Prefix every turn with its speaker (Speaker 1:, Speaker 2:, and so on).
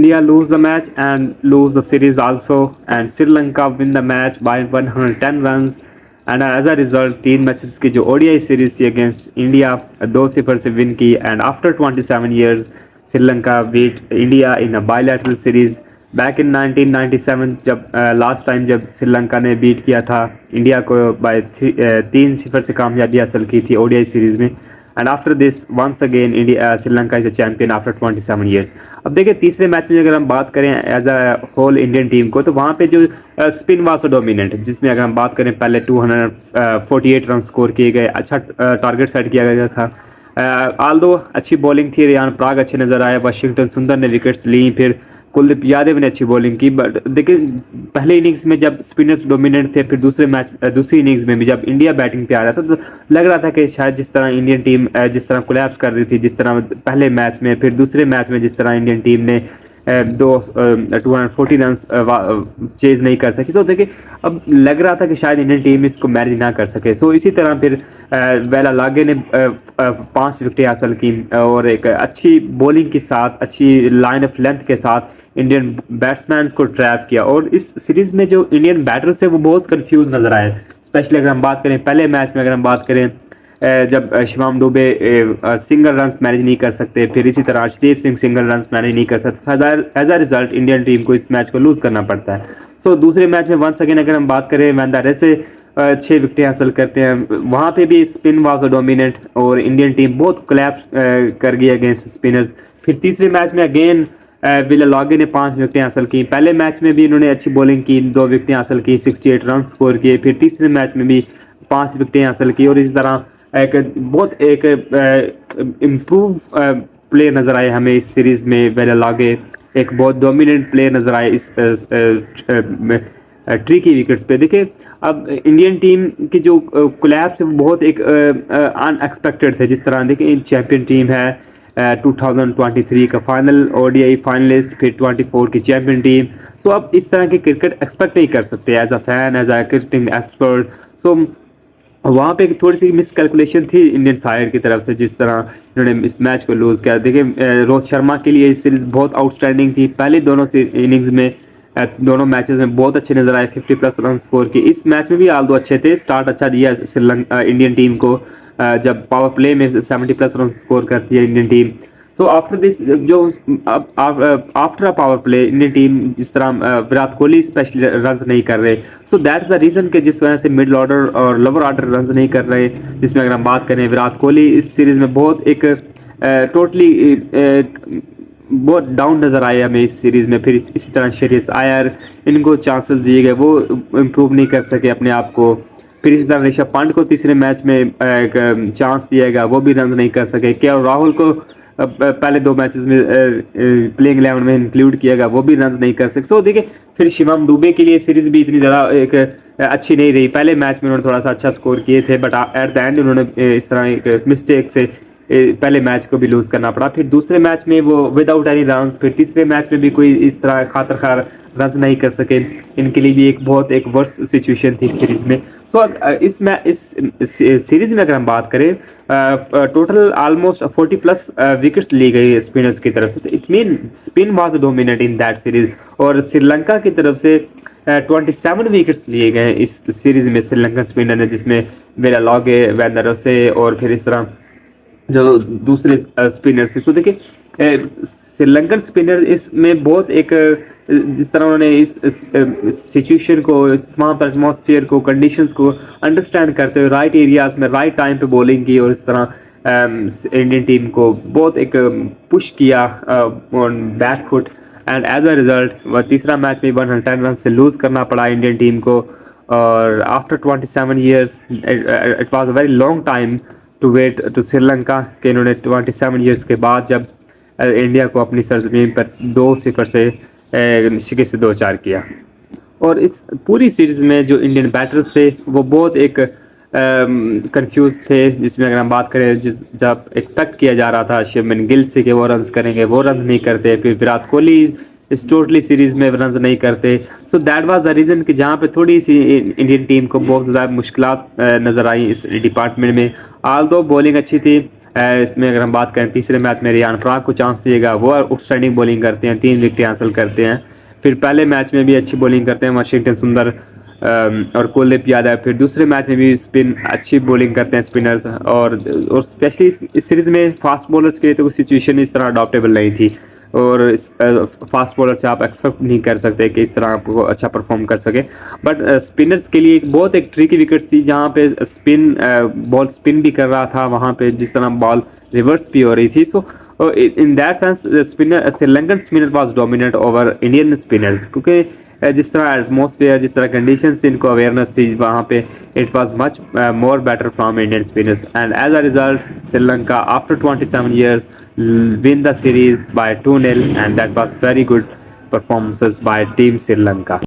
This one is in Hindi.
Speaker 1: India lose the match and lose the series also, and Sri Lanka win the match by 110 runs. And as a result, तीन मैचेस की जो ODI सीरीज थी अगेंस्ट इंडिया 2-0 से विन की, and after 27 years Sri Lanka beat India in a bilateral series back in 1997, जब लास्ट टाइम जब श्रीलंका ने बीट किया था इंडिया को बाय 3-0 से कामयाबी हासिल की थी ODI सीरीज में। And after this once again India Sri Lanka is a champion after 27 years। अब देखिए तीसरे मैच में अगर हम बात करें as a whole Indian team को, तो वहाँ पे जो स्पिन वाज डोमिनेंट, जिसमें अगर हम बात करें पहले 248 रन स्कोर किए गए, अच्छा टारगेट सेट किया गया था। आल्दो अच्छी बॉलिंग थी, रियान पराग अच्छे नजर आए, वाशिंगटन सुंदर ने विकेट्स ली, फिर कुलदीप यादव ने अच्छी बॉलिंग की। बट देखिए पहले इनिंग्स में जब स्पिनर्स डोमिनेंट थे, फिर दूसरी इनिंग्स में भी जब इंडिया बैटिंग पे आ रहा था, तो लग रहा था कि शायद जिस तरह इंडियन टीम जिस तरह कोलैप्स कर रही थी, जिस तरह पहले मैच में, फिर दूसरे मैच में जिस तरह इंडियन टीम ने 240 रन चेज नहीं कर सकी, तो देखिए अब लग रहा था कि शायद इंडियन टीम इसको मैनेज ना कर सके। सो इसी तरह फिर वेला लागे ने 5 विकेटें हासिल की, और एक अच्छी बॉलिंग के साथ, अच्छी लाइन ऑफ लेंथ के साथ इंडियन बैट्समैन को ट्रैप किया। और इस सीरीज में जो इंडियन बैटर्स है वो बहुत कंफ्यूज नजर आए, स्पेशली अगर हम बात करें पहले मैच में, अगर हम बात करें जब Shivam Dube single runs manage नहीं कर सकते, फिर इसी तरह Arshdeep Singh single runs manage नहीं कर सकते, as a result Indian team को इस मैच को लूज करना पड़ता है। सो दूसरे मैच में वंस अगेन अगर हम बात करें वैंदारे से 6 विकेटें हासिल करते हैं, वहाँ पे भी स्पिन वाज डोमिनेंट और इंडियन टीम बहुत कोलैप्स कर गई अगेंस्ट स्पिनर्स। फिर तीसरे मैच में अगेन विला लॉगे ने 5 विकेटें हासिल की, पहले मैच में भी इन्होंने अच्छी बॉलिंग की, 2 विकेटें हासिल की, 68 रन स्कोर किए, फिर तीसरे मैच में भी 5 विकेटें हासिल की। और इस तरह एक बहुत एक इम्प्रूव प्ले नज़र आए हमें इस सीरीज़ में। वेला लागे एक बहुत डोमिनेंट प्ले नज़र आए इस ट्री की विकेट्स पे। देखिए अब इंडियन टीम की जो कोलैप्स है वो बहुत एक अनएक्सपेक्टेड थे। जिस तरह देखिए चैंपियन टीम है 2023 का फाइनल ODI फाइनलिस्ट, फिर 24 की चैंपियन टीम। सो अब इस तरह की क्रिकेट एक्सपेक्ट नहीं कर सकते as a fan, as a cricketing expert. So वहाँ पे थोड़ी सी मिसकैलकुलेशन थी इंडियन साइड की तरफ से, जिस तरह इन्होंने इस मैच को लूज़ किया। देखिए रोहित शर्मा के लिए ये सीरीज़ बहुत आउटस्टैंडिंग थी, पहले दोनों इनिंग्स में दोनों मैचेस में बहुत अच्छे नजर आए, 50+ रन स्कोर की। इस मैच में भी आल्दो अच्छे थे, स्टार्ट अच्छा दिया श्रीलंका इंडियन टीम को, जब पावर प्ले में 70+ रन स्कोर करती है Indian team. So after this जो after a power play Indian team जिस तरह विराट कोहली स्पेशली रन नहीं कर रहे, सो दैट्स द रीज़न कि जिस वजह से मिडिल ऑर्डर और लोअर ऑर्डर रन नहीं कर रहे। जिसमें अगर हम बात करें विराट कोहली इस सीरीज़ में बहुत एक टोटली बहुत डाउन नज़र आए हमें इस सीरीज़ में। फिर इसी तरह श्रेयस अय्यर, इनको चांसेस दिए गए, वो इम्प्रूव नहीं कर सके अपने आप को। फिर इसी तरह ऋषभ पंत को तीसरे मैच में एक चांस दिया गया, वो भी रन नहीं कर सके। के राहुल को पहले 2 मैचेस में प्लेइंग 11 में इंक्लूड किया गया, वो भी रन नहीं कर सके। सो देखिए फिर शिवम दुबे के लिए सीरीज़ भी इतनी ज़्यादा एक अच्छी नहीं रही। पहले मैच में उन्होंने थोड़ा सा अच्छा स्कोर किए थे, बट एट द एंड उन्होंने इस तरह एक मिस्टेक से पहले मैच को भी लूज़ करना पड़ा। फिर दूसरे मैच में वो विदाउट एनी रन, फिर तीसरे मैच में भी कोई इस तरह खातर खार रन नहीं कर सके। इनके लिए भी एक बहुत एक वर्स्ट सिचुएशन थी सीरीज़ में। सो इस सीरीज़ में अगर हम बात करें टोटल ऑलमोस्ट 40+ विकेट्स ली गई स्पिनर्स की तरफ से, तो it mean spin was dominate in that series. और श्रीलंका की तरफ से 27 विकेट्स लिए गए इस सीरीज़ में श्रीलंकन स्पिनर ने, जिसमें वेला लॉगे, वैंदरसे और फिर इस तरह जो दूसरे स्पिनर थे। सो देखिए श्रीलंकन स्पिनर इसमें बहुत एक जिस तरह उन्होंने इस सिचुएशन को, तमाम एटमॉस्फेयर को, कंडीशंस को अंडरस्टैंड करते हुए राइट एरियाज में राइट टाइम पे बॉलिंग की, और इस तरह इंडियन टीम को बहुत एक पुश किया on back foot. And as a result वह तीसरा मैच में 110 रन से लूज़ करना पड़ा इंडियन टीम को। और after 27 years it was a very long time to wait to Sri Lanka के इन्होंने 27 years के बाद जब इंडिया को अपनी सरजमीन पर 2-0 से शिकस्त 2-4 किया। और इस पूरी सीरीज़ में जो इंडियन बैटर्स थे वो बहुत एक कंफ्यूज थे। जिसमें अगर हम बात करें जब एक्सपेक्ट किया जा रहा था शुभमन गिल से कि वो रन्स करेंगे, वो रन्स नहीं करते। फिर विराट कोहली इस टोटली सीरीज़ में रन्स नहीं करते। So that was the reason कि जहाँ पे थोड़ी सी इंडियन टीम को बहुत ज़्यादा मुश्किलात नज़र आई इस डिपार्टमेंट में। आल्दो बॉलिंग अच्छी थी, इसमें अगर हम बात करें तीसरे मैच में रियान पराग को चांस दिएगा, वो आउटस्टैंडिंग बॉलिंग करते हैं, 3 विकेटें हासिल करते हैं। फिर पहले मैच में भी अच्छी बॉलिंग करते हैं वाशिंगटन सुंदर और कुलदीप यादव। फिर दूसरे मैच में भी स्पिन अच्छी बॉलिंग करते हैं स्पिनर्स, और स्पेशली इस सीरीज़ में फास्ट बॉलर्स के लिए तो सिचुएशन इस तरह अडॉप्टेबल नहीं थी, और फास्ट बॉलर से आप एक्सपेक्ट नहीं कर सकते कि इस तरह आपको अच्छा परफॉर्म कर सके। बट स्पिनर्स के लिए बहुत एक ट्रिकी विकेट थी, जहाँ पे स्पिन बॉल स्पिन भी कर रहा था, वहाँ पे जिस तरह बॉल रिवर्स भी हो रही थी। So in that sense spinner Sri Lankan spinner was dominate over Indian spinners, क्योंकि जिस तरह एटमॉस्फेयर, जिस तरह कंडीशंस इनको अवेयरनेस थी वहाँ पे, it was much more better from Indian spinners, and as a result Sri Lanka after 27 years win the series by 2-0, and that was very good performances by team Sri Lanka.